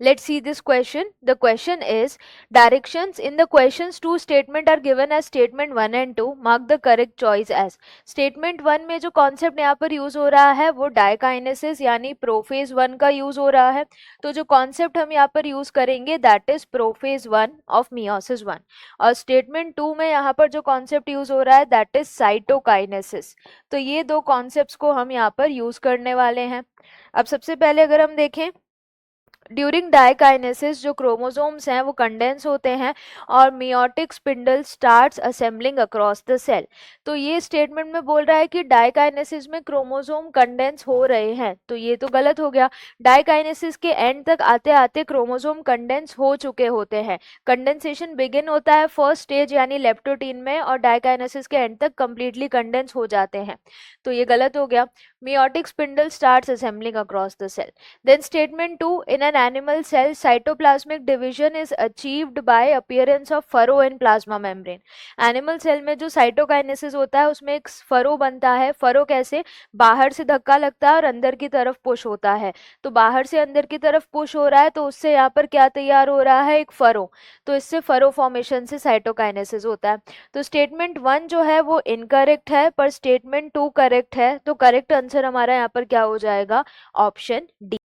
Let's see this question. The question is, directions in the questions 2 statement are given as statement 1 and 2. Mark the correct choice as. Statement 1 में जो concept यहाँ पर use हो रहा है वो diakinesis यानी प्रोफेज 1 का use हो रहा है. तो जो concept हम यहाँ पर use करेंगे that is prophase 1 of meiosis 1. और statement 2 में यहाँ पर जो concept use हो रहा है that is साइटोकाइनेसिस. तो ये दो concepts को हम यहाँ पर use करने वाले हैं. अब सबसे पहले अगर हम देखें, ड्यूरिंग डायकाइनेसिस जो क्रोमोसोम्स हैं वो कंडेंस होते हैं और meiotic spindle starts assembling across the cell. तो ये स्टेटमेंट में बोल रहा है कि डायकाइनेसिस में क्रोमोसोम कंडेंस हो रहे हैं, तो ये तो गलत हो गया. डायकाइनेसिस के एंड तक आते आते क्रोमोसोम कंडेंस हो चुके होते हैं. कंडेंसेशन बिगिन होता है फर्स्ट स्टेज यानी लेप्टोटीन में और डायकाइनेसिस के एंड तक कंप्लीटली कंडेंस हो जाते हैं, तो ये गलत हो गया. Meiotic spindle starts assembling across the cell. Then statement 2, in an animal cell, cytoplasmic division is achieved by appearance of furrow in plasma membrane. Animal cell में जो cytokinesis होता है उसमें एक फरो बनता है. फरो कैसे? बाहर से धक्का लगता है और अंदर की तरफ पुश होता है. तो बाहर से अंदर की तरफ पुश हो रहा है तो उससे यहाँ पर क्या तैयार हो रहा है? एक फरो. तो इससे फरो फॉर्मेशन से साइटोकाइनेसिस होता है. तो स्टेटमेंट 1 जो है वो इनकरेक्ट है पर स्टेटमेंट 2 करेक्ट है. तो करेक्ट आंसर हमारा यहाँ पर क्या हो जाएगा? Option D.